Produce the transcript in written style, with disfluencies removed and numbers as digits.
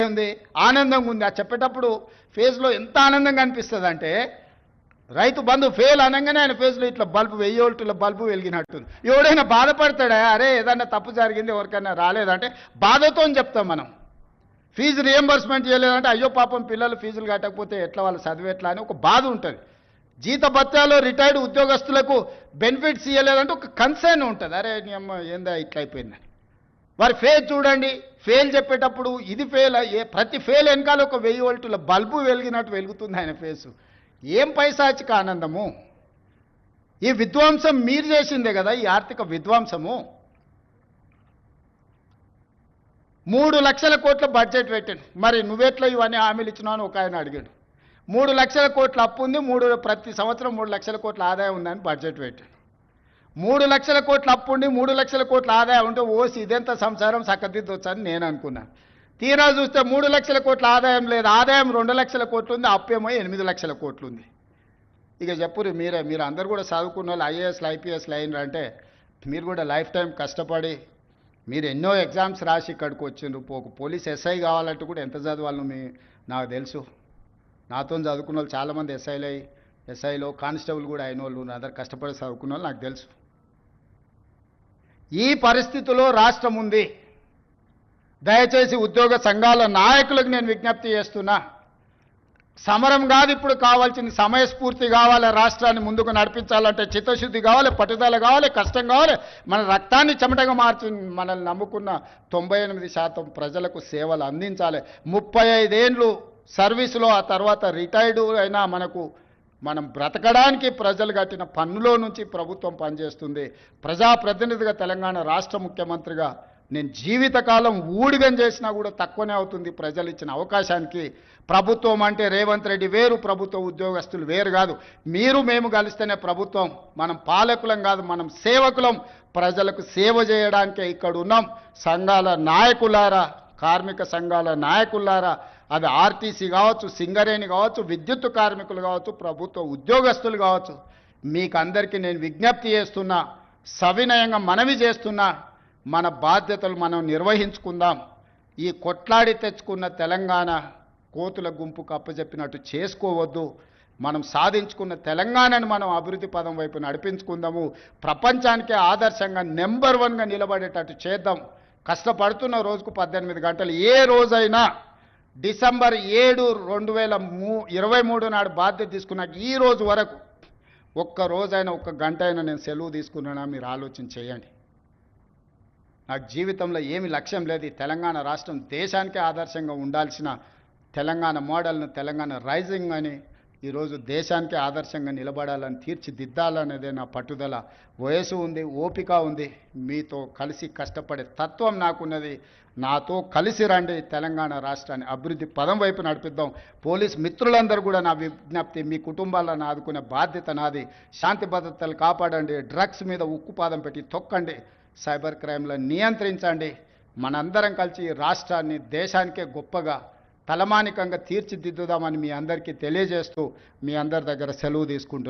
ఉంది, ఆనందంగా ఉంది. ఆ చెప్పేటప్పుడు ఫేస్లో ఎంత ఆనందంగా అనిపిస్తుంది అంటే, రైతు బంధు ఫెయిల్ అనగానే ఆయన ఫేస్లో ఇట్లా బల్బు 1000 వోల్టుల బల్బు వెలిగినట్టుంది. ఎవడైనా బాధపడతాడా? అరే ఏదన్నా తప్పు జరిగింది, ఎవరికైనా రాలేదంటే బాధతో చెప్తాం మనం. ఫీజు రియంబర్స్మెంట్ చేయలేదంటే అయ్యో పాపం పిల్లలు ఫీజులు కట్టకపోతే ఎట్లా వాళ్ళు చదివి ఎట్లా అని ఒక బాధ ఉంటుంది. జీత భత్యాలు రిటైర్డ్ ఉద్యోగస్తులకు బెనిఫిట్స్ ఇవ్వలేదంటే ఒక కన్సర్న్ ఉంటుంది. అరే నీ అమ్మ ఏందా ఇట్లా అయిపోయిందని. వారి ఫెయిల్ చూడండి, ఫెయిల్ చెప్పేటప్పుడు ఇది ఫెయిల్, ప్రతి ఫెయిల్ వెనకాల ఒక 1000 వోల్టుల బల్బు వెలిగినట్టు వెలుగుతుంది ఆయన ఫేసు. ఏం పైశాచిక ఆనందము! ఈ విధ్వంసం మీరు చేసిందే కదా, ఈ ఆర్థిక విధ్వంసము. 3 లక్షల కోట్ల బడ్జెట్ పెట్టాడు. మరి నువ్వెట్లా ఇవన్నీ హామీలు ఇచ్చినావు అని ఒక ఆయన అడిగాడు. 3 లక్షల కోట్ల అప్పు ఉంది, ప్రతి సంవత్సరం 3 లక్షల కోట్ల ఆదాయం ఉందని బడ్జెట్ పెట్టాడు. 3 లక్షల కోట్ల అప్పు ఉండి 3 లక్షల కోట్ల ఆదాయం ఉంటే ఓసి ఇదెంత సంసారం చక్కదిద్దొచ్చని నేను అనుకున్నాను. తీరా చూస్తే 3 లక్షల కోట్ల ఆదాయం లేదు, ఆదాయం 2 లక్షల కోట్లు ఉంది, అప్పేమో 8 లక్షల కోట్లు ఉంది. ఇక చెప్పురు మీరు అందరు కూడా చదువుకున్న వాళ్ళు ఐఏఎస్లు ఐపీఎస్లు అయినరు అంటే మీరు కూడా లైఫ్ టైం కష్టపడి మీరు ఎన్నో ఎగ్జామ్స్ రాసి ఇక్కడికి వచ్చిండ్రు. పోలీస్ ఎస్ఐ కావాలంటే కూడా ఎంత చదవాలను నాకు తెలుసు. నాతో చదువుకున్న వాళ్ళు చాలామంది ఎస్ఐలో కానిస్టేబుల్ కూడా అయిన వాళ్ళు అందరు కష్టపడి చదువుకున్న వాళ్ళు నాకు తెలుసు. ఈ పరిస్థితిలో రాష్ట్రం ఉంది. దయచేసి ఉద్యోగ సంఘాల నాయకులకు నేను విజ్ఞప్తి చేస్తున్నా, సమరం కాదు ఇప్పుడు కావాల్సింది, సమయస్ఫూర్తి కావాలి. రాష్ట్రాన్ని ముందుకు నడిపించాలంటే చిత్తశుద్ధి కావాలి, పట్టుదల కావాలి, కష్టం కావాలి. మన రక్తాన్ని చెమటగా మార్చి మనల్ని నమ్ముకున్న 98% ప్రజలకు సేవలు అందించాలి. 35 ఏళ్ళు సర్వీసులో ఆ తర్వాత రిటైర్డ్ అయినా మనం బ్రతకడానికి ప్రజలు కట్టిన పన్నులో నుంచి ప్రభుత్వం పనిచేస్తుంది. ప్రజాప్రతినిధిగా తెలంగాణ రాష్ట్ర ముఖ్యమంత్రిగా నేను జీవితకాలం ఊడిగం చేసినా కూడా తక్కువనే అవుతుంది ప్రజలు ఇచ్చిన అవకాశానికి. ప్రభుత్వం అంటే రేవంత్ రెడ్డి వేరు, ప్రభుత్వ ఉద్యోగస్తులు వేరు కాదు. మేము కలిస్తేనే ప్రభుత్వం. మనం పాలకులం కాదు, మనం సేవకులం. ప్రజలకు సేవ చేయడానికే ఇక్కడ ఉన్నాం. సంఘాల నాయకులారా, కార్మిక సంఘాల నాయకులారా, అది ఆర్టీసీ కావచ్చు, సింగరేణి కావచ్చు, విద్యుత్ కార్మికులు కావచ్చు, ప్రభుత్వ ఉద్యోగస్తులు కావచ్చు, మీకు అందరికీ నేను విజ్ఞప్తి చేస్తున్నా, సవినయంగా మనవి చేస్తున్నా, మన బాధ్యతలు మనం నిర్వహించుకుందాం. ఈ కొట్లాడి తెచ్చుకున్న తెలంగాణ కోతుల గుంపుకు అప్పచెప్పినట్టు చేసుకోవద్దు. మనం సాధించుకున్న తెలంగాణను మనం అభివృద్ధి పదం వైపు నడిపించుకుందాము. ప్రపంచానికే ఆదర్శంగా నెంబర్ 1గా నిలబడేటట్టు చేద్దాం. కష్టపడుతున్న రోజుకు 18 గంటలు. ఏ రోజైనా డిసెంబర్ 7, 2023 నాడు బాధ్యత తీసుకున్నాక ఈ రోజు వరకు ఒక్క రోజైనా, ఒక్క గంట అయినా నేను సెలవు తీసుకున్నానా మీరు ఆలోచన చేయండి. నాకు జీవితంలో ఏమి లక్ష్యం లేదు. ఈ తెలంగాణ రాష్ట్రం దేశానికే ఆదర్శంగా ఉండాల్సిన తెలంగాణ మోడల్ను, తెలంగాణ రైజింగ్ అని ఈరోజు దేశానికే ఆదర్శంగా నిలబడాలని, తీర్చిదిద్దాలనేదే నా పట్టుదల. వయసు ఉంది, ఓపిక ఉంది, మీతో కలిసి కష్టపడే తత్వం నాకున్నది. నాతో కలిసి రండి, తెలంగాణ రాష్ట్రాన్ని అభివృద్ధి పదం వైపు నడిపిద్దాం. పోలీస్ మిత్రులందరూ కూడా నా విజ్ఞప్తి, మీ కుటుంబాలను ఆదుకునే బాధ్యత నాది. శాంతి భద్రతలు కాపాడండి, డ్రగ్స్ మీద ఉక్కుపాదం పెట్టి తొక్కండి, సైబర్ క్రైమ్లను నియంత్రించండి. మనందరం కలిసి రాష్ట్రాన్ని దేశానికే గొప్పగా తలమానికంగా తీర్చిదిద్దుదామని మీ అందరికీ తెలియజేస్తూ మీ అందరి దగ్గర సెలవు తీసుకుంటున్నాను.